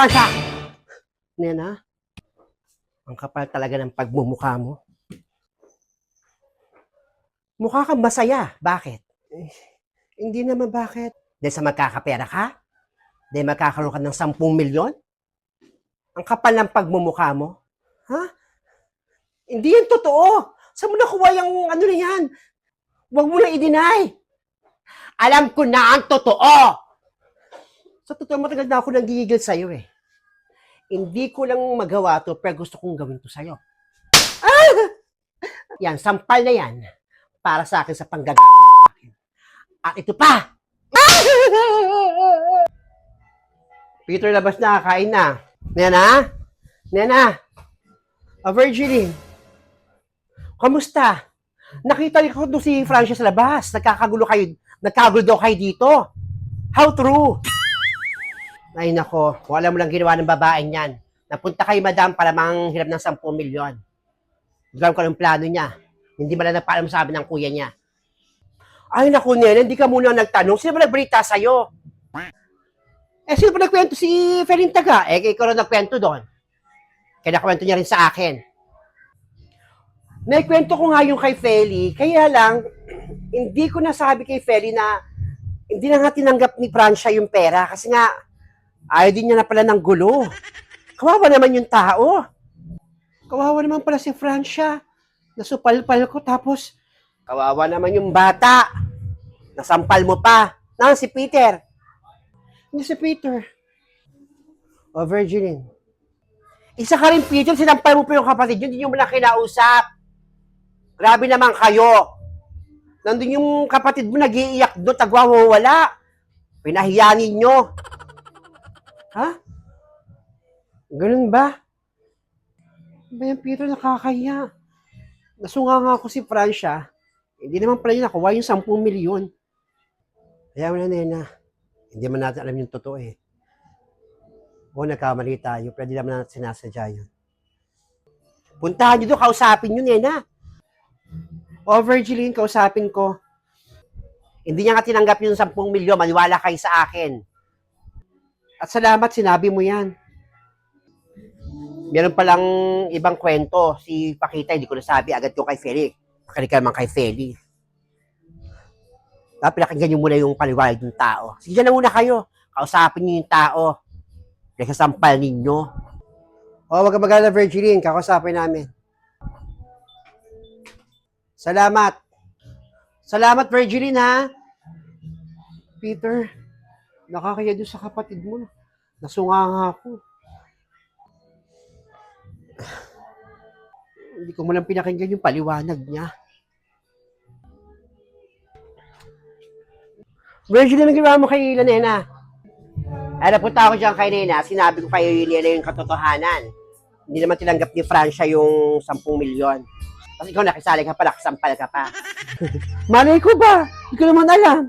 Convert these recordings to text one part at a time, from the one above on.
Pasha! Nena, ang kapal talaga ng pagmumukha mo. Mukha kang masaya. Bakit? Hindi naman bakit. Dahil sa magkakapera ka? Dahil magkakaroon ka ng 10 milyon? Ang kapal ng pagmumukha mo? Ha? Hindi yan totoo. Saan mo nakuha yung ano na yan? Huwag mo na i-deny. Alam ko na ang totoo. Sa totoo, matagal na ako nanggigigil sa'yo eh. Hindi ko lang magawa to, pero gusto kong gawin to sa'yo. Ah! Yan, sampal na yan. Para sa akin sa panggagawa mo sa akin. At ito pa! Peter, labas na, kain na. Nena? Nena? Virginie? Kamusta? Nakita ko doon si Francia sa labas. Nagkagulo daw kayo dito. How true? Ay nako, kung alam mo lang ginawa ng babaeng yan. Napunta kay madam para manghirap ng 10 milyon. Alam ko ng plano niya. Hindi man lang napaalam sa amin ng kuya niya. Ay naku, Nena, hindi ka muna nagtanong. Sino ba nagbalita sa'yo? Sino ba nagkwento? Si Ferin Taga. Ikaw na nagkwento doon. Kaya nakwento niya rin sa akin. Naikwento ko nga yung kay Feli, kaya lang, hindi ko nasabi kay Feli na hindi na nga tinanggap ni Francia yung pera kasi nga, ayaw din niya na pala ng gulo. Kawawa naman yung tao. Kawawa naman pala si Francia. Nasupal-pal ko tapos, kawawa naman yung bata. Nasampal mo pa. Si Peter. Hindi si Peter. O, Virginie. Isa ka rin, Peter, sinampal mo pa yung kapatid yun, hindi nyo mo lang kinausap. Grabe naman kayo. Nandun yung kapatid mo, nag-iiyak doon, tagwawawala. Pinahiyanin nyo. Ha? Ganun ba? Ba yan, Peter, nakakaya. Nasunga nga ako si Francia. Hindi naman pala yun nakuha yung 10 milyon. Kaya mo na, Nena. Hindi man natin alam yung totoo eh. O, nagkamali tayo. Pero di naman natin sinasadya yun. Puntahan nyo doon, kausapin nyo, Nena. O, Virgiline, kausapin ko. Hindi niya nga tinanggap yung 10 milyon. Maniwala kayo sa akin. At salamat, sinabi mo yan. Meron palang ibang kwento. Si Pakita, hindi ko nasabi agad yung kay Feli. Pakinig ka naman kay Feli. Pinakinggan nyo muna yung paliwanag ng tao. Sige, dyan na muna kayo. Kausapin nyo yung tao. Nagsasampal ninyo. O, wag ka mag-alala, Virgiline. Kakausapin namin. Salamat. Salamat, Virgiline, ha? Peter, nakakaya doon sa kapatid mo. Nasunga nga ako. Hindi ko mo lang pinakinggan yung paliwanag niya. Virgiline, ang ginawa mo kay Nena? Ay, napunta ako dyan kay Nena. Sinabi ko kayo yun yung katotohanan. Hindi naman tinanggap ni Francia yung 10 milyon. Kasi ikaw nakisali ka pa, nakasampal ka pa. Malay ko ba? Hindi ko naman alam.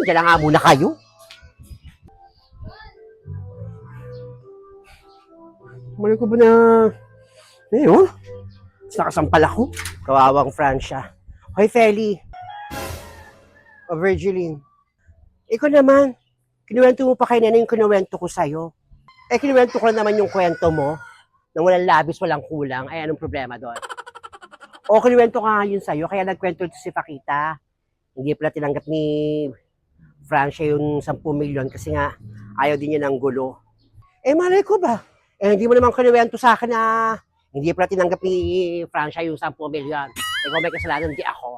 Diyan nga muna kayo. Malay ko ba na... oh. Nakasampal ako. Kawawang Francia. Hoy, Feli. O, Virgiline. Ikaw naman. Kinuwento mo pa kay Nena yung kinuwento ko sa'yo. Kinuwento ko naman yung kwento mo. Nang walang labis, walang kulang. Ay, anong problema doon? O, kinuwento ka nga yun sa'yo. Kaya nagkwento ito si Pakita. Hindi pala tinanggap ni Francia yung 10 milyon kasi nga ayaw din niya ng gulo. Malay ko ba? Hindi mo naman kinuwento sa akin na hindi pala tinanggap ni Francia yung 10 milyon. Kung may kasalanan, hindi ako.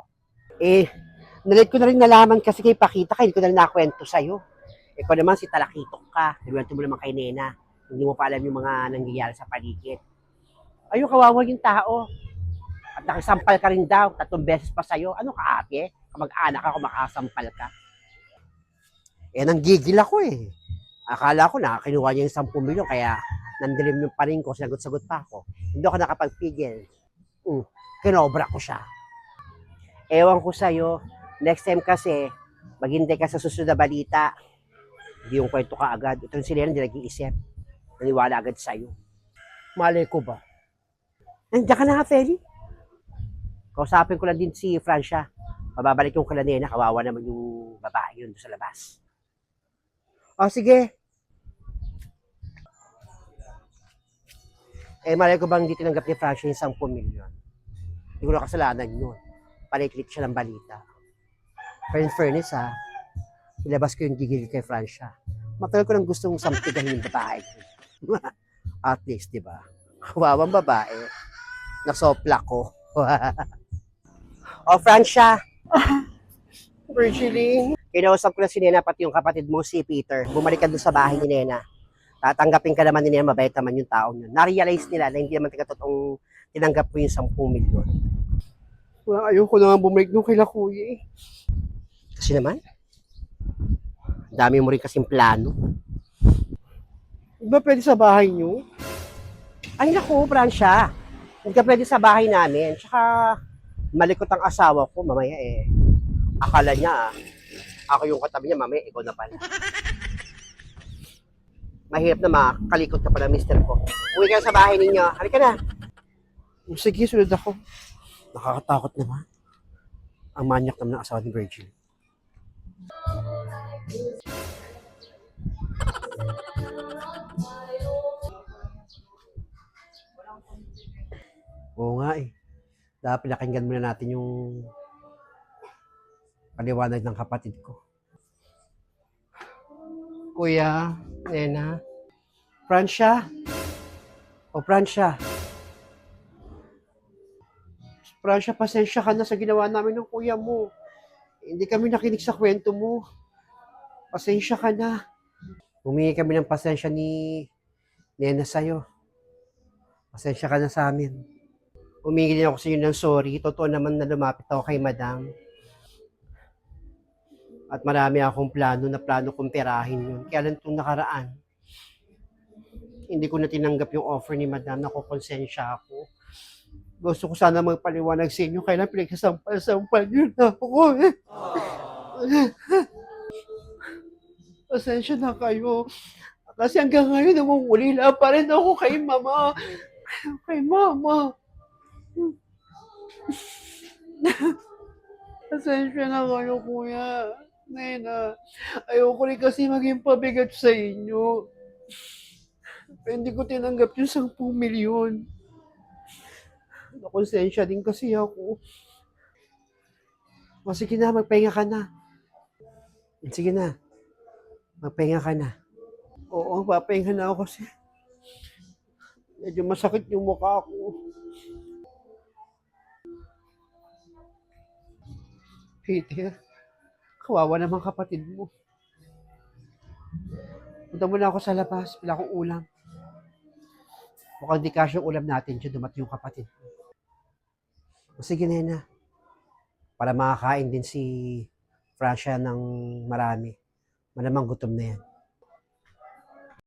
Nalit ko na rin nalaman kasi kay Pakita, kaya hindi ko na rin nakwento sa'yo. Ikaw naman si Talakitok ka. Kinuwento mo naman kay Nena. Hindi mo pa alam yung mga nangyayari sa paligid. Ayun, kawawa yung tao. At nakasampal ka rin daw. 3 beses pa sa'yo. Ano ka, ate? Kamag-anak ka kung makasampal ka. Nanggigil ako eh. Akala ko na kinuha niya yung 10 milyon kaya nandilim yung paring ko, sinagot-sagot pa ako. Hindi ako nakapagpigil. Kinobra ko siya. Ewan ko sa'yo, next time kasi, maghintay ka sa susunod na balita. Hindi yung kwento ka agad. Ito sila hindi nag-iisip. Naniwala agad sa'yo. Malay ko ba? Nandiyan ka na nga, Feli. Kausapin ko lang din si Francia. Mababalik yung kala Nena, kawawa naman yung babae yun sa labas. O, sige. Eh, malay ko bang hindi tinanggap ni Francia yung 10 milyon? Hindi ko na kasalanan yun. Paniklik siya ng balita. Pero in fairness ha, ilabas ko yung gigil kay Francia. Matagal ko nang gustong sampigahin yung babae ko. At least, di ba? Kawawang babae. Nasopla ko. O, Francia. Virgilie. Kinausap ko na si Nena, pati yung kapatid mo, si Peter. Bumalik ka doon sa bahay ni Nena. Tatanggapin ka naman ni Nena, mabait naman yung taong yun. Na-realize nila na hindi naman totoong tinanggap ko yung 10 milyon. Well, ayoko na nga bumalik nung kila kuya eh. Kasi naman, dami mo rin kasing plano. Ba pwede sa bahay niyo? Ay naku, Francia. Hindi ka pwede sa bahay namin. Tsaka, malikot ang asawa ko, mamaya eh. Akala niya, ako yung katabi niya, mamaya ikaw na pala. Mahirap na makalikot ka pala, mister ko. Uwi ka sa bahay ninyo. Halika na. Sige, sunod ako. Nakakatakot naman. Ang manyak naman ng asawa ni Virgil. Oo nga eh. Dapat pinakinggan muna natin yung paliwanag ng kapatid ko. Kuya, Nena, Francia? O Francia? Francia, pasensya ka na sa ginawa namin ng kuya mo. Hindi kami nakinig sa kwento mo. Pasensya ka na. Humingi kami ng pasensya ni Nena sa'yo. Pasensya ka na sa amin. Humingi din ako sa inyo ng sorry. Totoo naman na lumapit ako kay Madam. At marami akong plano kong perahin yun. Kaya lang itong nakaraan, hindi ko na tinanggap yung offer ni Madam. Nakukonsensya ako. Gusto ko sana magpaliwanag sa inyo. Kaya lang pinagsasampal-sampal yun ako eh. Pasensya na kayo. Kasi hanggang ngayon, namumulila pa rin ako kay Mama. Kay Mama. Pasensya na kayo, Kuya. Nena, ayoko rin kasi maging pabigat sa inyo. Pero hindi ko tinanggap yung 10 milyon. Nakonsensya din kasi ako. O sige na, magpahinga ka na. Sige na, magpahinga ka na. Oo, papahinga na ako kasi medyo masakit yung mukha ko. Peter, kawawa naman kapatid mo. Punta muna ako sa labas, wala akong ulam. Mukhang di kasya yung ulam natin dyan, dumating yung kapatid mo. O sige, Nena. Para makakain din si Francia ng marami. Malamang gutom na yan.